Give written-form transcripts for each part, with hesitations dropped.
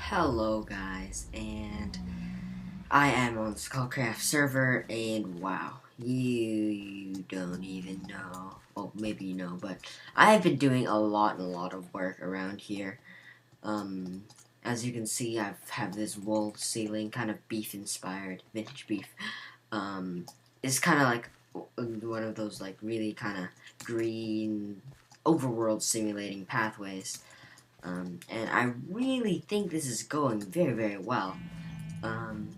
Hello guys, and I am on Scullcraft Server, and wow, you don't even know, well maybe you know, but I've been doing a lot of work around here. As you can see, I have this wool ceiling, kind of beef inspired, vintage beef. Um, it's kind of like one of those like really kind of green overworld simulating pathways. And I really think this is going very well. Um,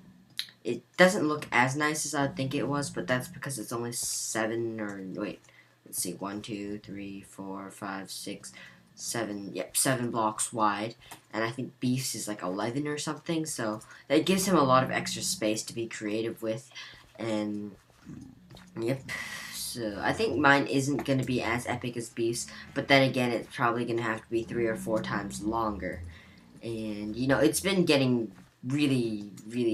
it doesn't look as nice as I think it was, but that's because it's only 7 or wait, let's see, 1, 2, 3, 4, 5, 6, 7. Yep, 7 blocks wide, and I think Beef's is like 11 or something. So that gives him a lot of extra space to be creative with, and yep. So I think mine isn't going to be as epic as Beef's, but then again, it's probably going to have to be 3 or 4 times longer. And, you know, it's been getting really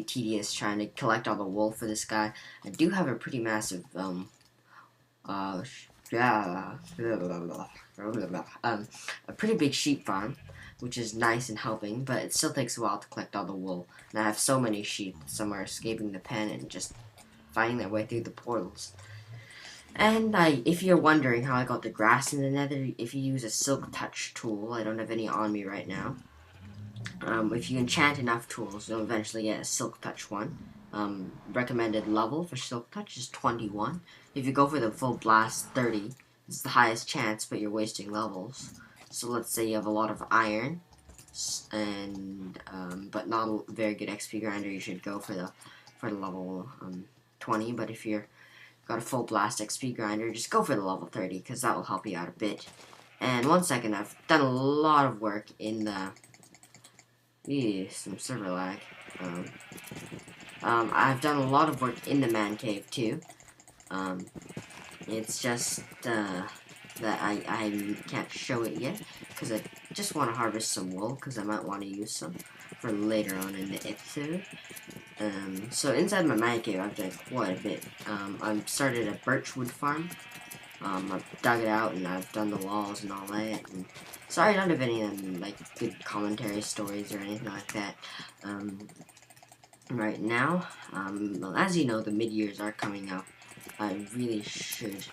tedious trying to collect all the wool for this guy. I do have a pretty massive, yeah, a pretty big sheep farm, which is nice and helping, but it still takes a while to collect all the wool. And I have so many sheep that some are escaping the pen and just finding their way through the portals. And if you're wondering how I got the grass in the nether, if you use a silk touch tool, I don't have any on me right now. If you enchant enough tools, you'll eventually get a silk touch one. Recommended level for silk touch is 21. If you go for the full blast, 30. It's the highest chance, but you're wasting levels. So let's say you have a lot of iron, and but not a very good XP grinder, you should go for the level 20. But if you're got a full blast XP grinder, just go for the level 30 because that will help you out a bit. And 1 second, I've done a lot of work in the some server lag. I've done a lot of work in the man cave too. It's just that I can't show it yet because I just want to harvest some wool because I might want to use some for later on in the episode. So inside my man cave, I've done quite a bit. I've started a birch wood farm. I've dug it out and I've done the walls and all that. And sorry, I don't have any like good commentary stories or anything like that. Right now, well, as you know, the mid-years are coming up. I really should.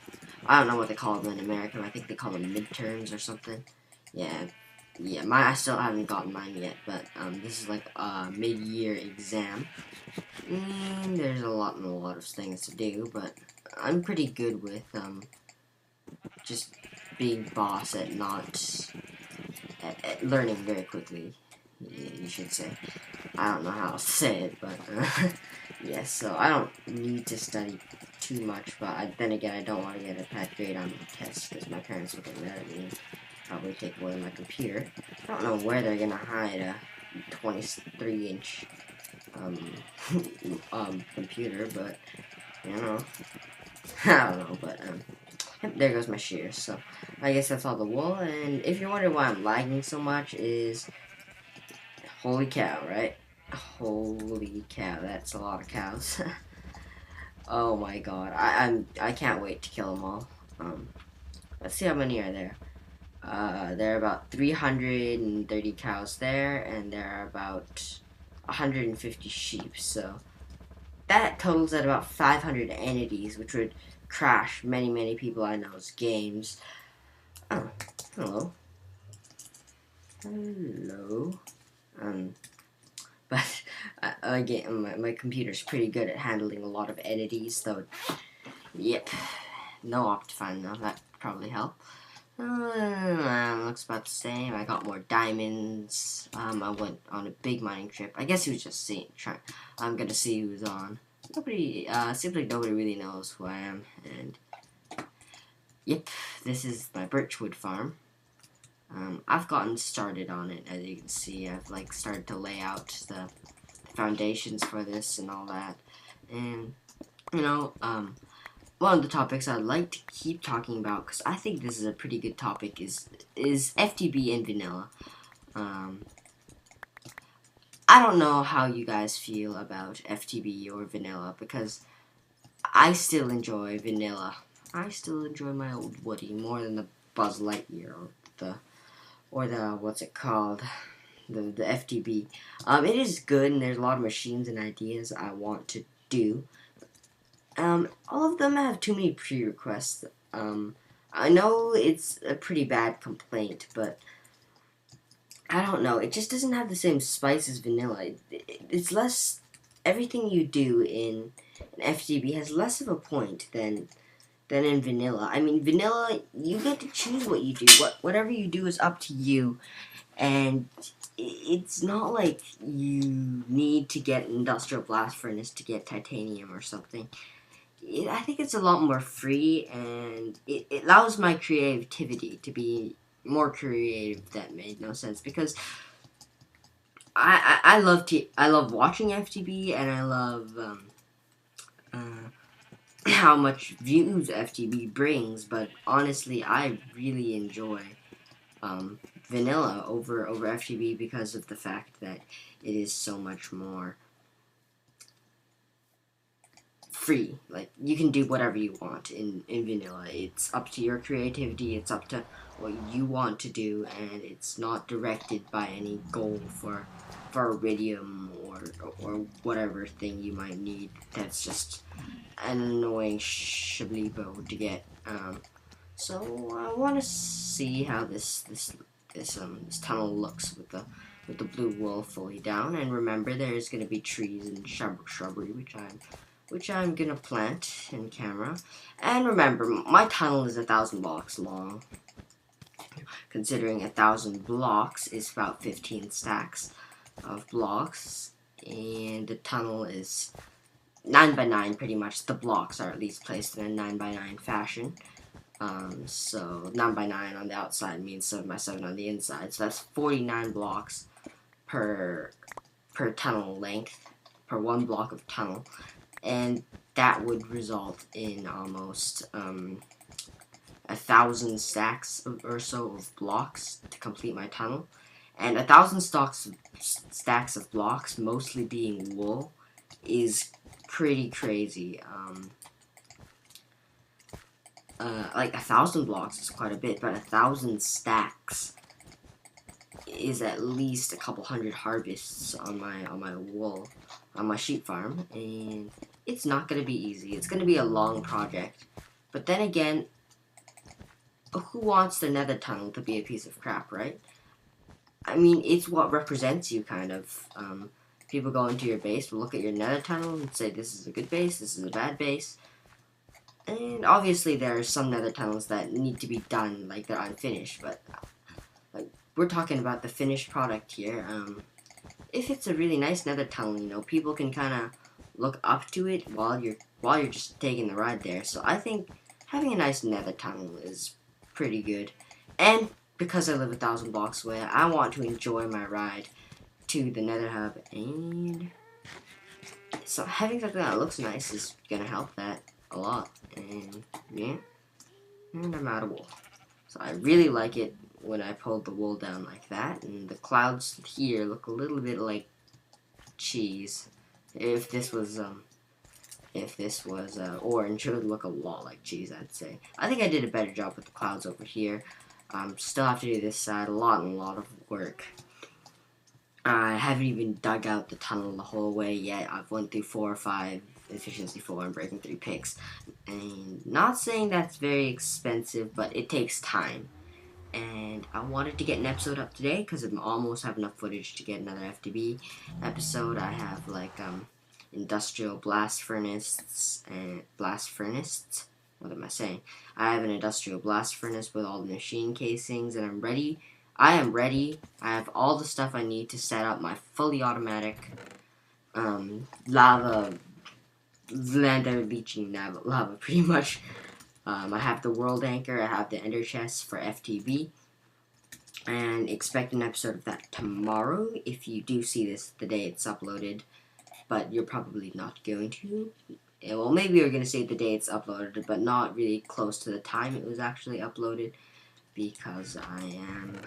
I don't know what they call them in America. I think they call them midterms or something. Yeah. I still haven't gotten mine yet, but this is like a mid-year exam. And there's a lot of things to do, but I'm pretty good with just being boss at not at learning very quickly, you should say. I don't know how to say it, but yes, so I don't need to study too much, but then again, I don't want to get a bad grade on the test because my parents will get mad at me and probably take away my computer. I don't know where they're gonna hide a 23-inch computer, but you know, I don't know, but yep, there goes my shears. So I guess that's all the wool. And if you're wondering why I'm lagging so much, is holy cow, right? Holy cow, that's a lot of cows. Oh my god, I can't wait to kill them all. Let's see how many are there. There are about 330 cows there, and there are about 150 sheep. So that totals at about 500 entities, which would crash many people I know's games. Oh, hello. But again, my computer's pretty good at handling a lot of entities, so yep. No Optifine though, that probably help. Looks about the same. I got more diamonds. I went on a big mining trip. I guess he was just I'm gonna see who's on. Seems like nobody really knows who I am, and yep, this is my birchwood farm. I've gotten started on it, as you can see. I've like started to lay out the foundations for this and all that. And you know, one of the topics I'd like to keep talking about, because I think this is a pretty good topic, is FTB and vanilla. I don't know how you guys feel about FTB or vanilla, because I still enjoy vanilla. I still enjoy my old Woody more than the Buzz Lightyear or the what's it called? the FTB. It is good, and there's a lot of machines and ideas I want to do. All of them have too many pre-requests. I know it's a pretty bad complaint, but I don't know. It just doesn't have the same spice as vanilla. It's less. Everything you do in an FTB has less of a point than in vanilla. I mean, vanilla, you get to choose what you do. Whatever you do is up to you, and it's not like you need to get an industrial blast furnace to get titanium or something. I think it's a lot more free, and it allows my creativity to be more creative. That made no sense because I love watching FTB, and I love how much views FTB brings. But honestly, I really enjoy vanilla over FTB because of the fact that it is so much more free. Like, you can do whatever you want in vanilla. It's up to your creativity, it's up to what you want to do, and it's not directed by any goal for iridium or whatever thing you might need that's just an annoying shablibo to get. So I want to see how this tunnel looks with the blue wool fully down, and remember there's going to be trees and shrubbery which I'm gonna plant in camera. And remember, my tunnel is 1,000 blocks long. Considering 1,000 blocks is about 15 stacks of blocks, and the tunnel is 9 by 9 pretty much. The blocks are at least placed in a 9 by 9 fashion. So 9 by 9 on the outside means 7 by 7 on the inside. So that's 49 blocks per tunnel length, per one block of tunnel. And that would result in almost 1,000 stacks or so of blocks to complete my tunnel. And 1,000 stacks of blocks, mostly being wool, is pretty crazy. Like 1,000 blocks is quite a bit, but 1,000 stacks is at least a couple hundred harvests on my wool, on my sheep farm, and it's not going to be easy. It's going to be a long project. But then again, who wants the nether tunnel to be a piece of crap, right? I mean, it's what represents you, kind of. People go into your base, will look at your nether tunnel and say, this is a good base, this is a bad base. And obviously there are some nether tunnels that need to be done, like they're unfinished, but like, we're talking about the finished product here. If it's a really nice nether tunnel, you know, people can kind of look up to it while you're just taking the ride there. So I think having a nice nether tunnel is pretty good. And because I live 1,000 blocks away, I want to enjoy my ride to the nether hub, and so having something that looks nice is gonna help that a lot. And yeah, and I'm out of wool. So I really like it when I pulled the wool down like that, and the clouds here look a little bit like cheese. If this was orange, it would look a lot like cheese, I'd say. I think I did a better job with the clouds over here. Still have to do this side, a lot of work. I haven't even dug out the tunnel the whole way yet. I've went through 4 or 5 efficiency 4 and breaking 3 picks. And not saying that's very expensive, but it takes time. And I wanted to get an episode up today because I almost have enough footage to get another FTB episode. I have like industrial blast furnace and blast furnace. What am I saying? I have an industrial blast furnace with all the machine casings, and I'm ready. I am ready. I have all the stuff I need to set up my fully automatic lava lander leaching lava pretty much. I have the world anchor. I have the ender chest for FTB. And expect an episode of that tomorrow if you do see this the day it's uploaded. But you're probably not going to. Well, maybe you're going to see it the day it's uploaded, but not really close to the time it was actually uploaded, because I am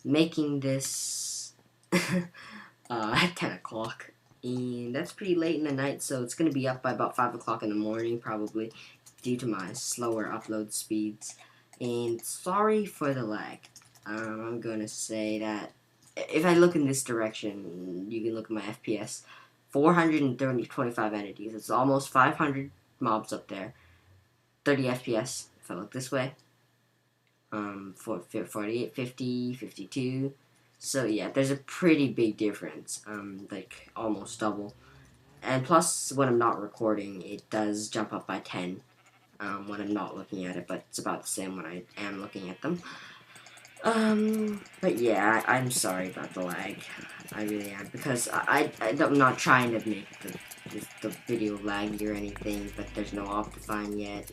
making this at 10 o'clock, and that's pretty late in the night, so it's going to be up by about 5 o'clock in the morning, probably, due to my slower upload speeds. And sorry for the lag. I'm going to say that if I look in this direction, you can look at my FPS. 425 entities. It's almost 500 mobs up there. 30 FPS. If I look this way, 48, 50, 52. So yeah, there's a pretty big difference. Like almost double. And plus, when I'm not recording, it does jump up by 10. When I'm not looking at it, but it's about the same when I am looking at them. But yeah, I'm sorry about the lag. I really am, because I'm not trying to make the video laggy or anything, but there's no Optifine yet.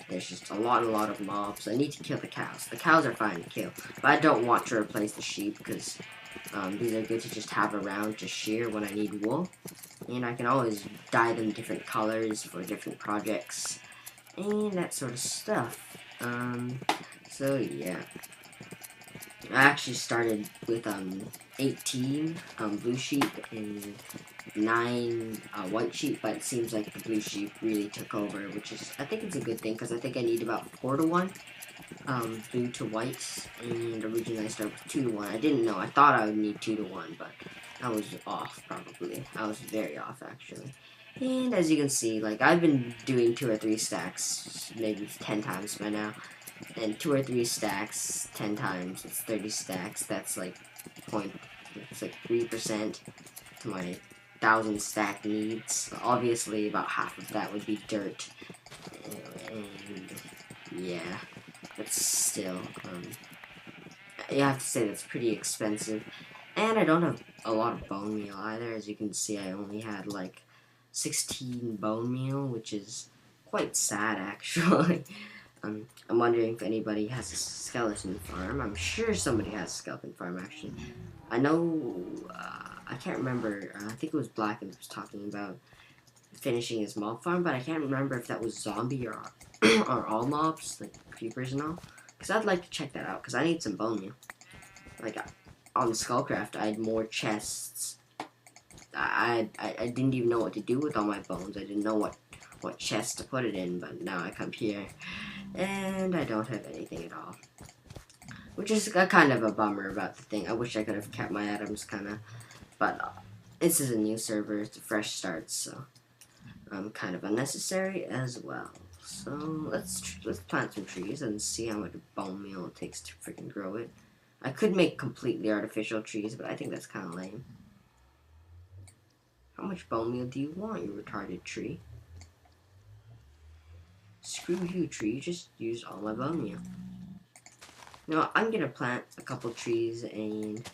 There's just a lot of mobs. I need to kill the cows. The cows are fine to kill, but I don't want to replace the sheep, because these are good to just have around to shear when I need wool. And I can always dye them different colors for different projects, and that sort of stuff. So yeah. I actually started with 18 blue sheep and 9 white sheep, but it seems like the blue sheep really took over, which is, I think it's a good thing, because I think I need about 4 to 1 blue to white, and originally I started with 2 to 1. I didn't know, I thought I would need 2 to 1, but I was off, probably. I was very off, actually. And as you can see, like, I've been doing 2 or 3 stacks, maybe 10 times by now. And 2 or 3 stacks, 10 times, it's 30 stacks. That's like it's like 3% to my 1,000 stack needs. Obviously, about half of that would be dirt. And yeah, but still, you have to say that's pretty expensive. And I don't have a lot of bone meal either. As you can see, I only had like 16 bone meal, which is quite sad actually. I'm wondering if anybody has a skeleton farm. I'm sure somebody has a skeleton farm, actually. I know, I can't remember, I think it was Black and was talking about finishing his mob farm, but I can't remember if that was zombie or, or all mobs, like creepers and all. Because I'd like to check that out, because I need some bone meal. Like, on the Scullcraft, I had more chests. I didn't even know what to do with all my bones. I didn't know what chest to put it in, but now I come here and I don't have anything at all, which is a kind of a bummer about the thing. I wish I could have kept my items, kind of, but this is a new server, it's a fresh start, so kind of unnecessary as well. So let's plant some trees and see how much bone meal it takes to freaking grow it. I could make completely artificial trees, but I think that's kind of lame. How much bone meal do you want, you retarded tree? Screw you, tree. Just use all my bone meal. Now, I'm gonna plant a couple trees, and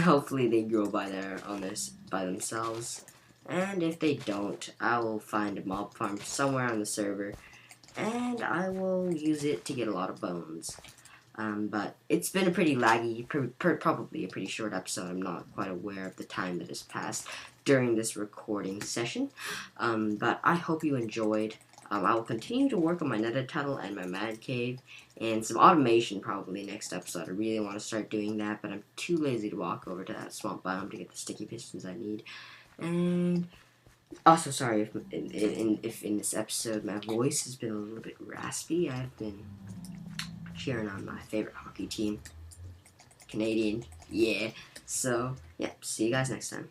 hopefully they grow by themselves. And if they don't, I will find a mob farm somewhere on the server, and I will use it to get a lot of bones. But it's been a pretty laggy, probably a pretty short episode. I'm not quite aware of the time that has passed during this recording session. But I hope you enjoyed. I will continue to work on my Nether tunnel and my man cave, and some automation probably next episode. I really want to start doing that, but I'm too lazy to walk over to that swamp biome to get the sticky pistons I need. And also, sorry if in this episode my voice has been a little bit raspy. I've been cheering on my favorite hockey team, Canadian. Yeah. So, yeah. See you guys next time.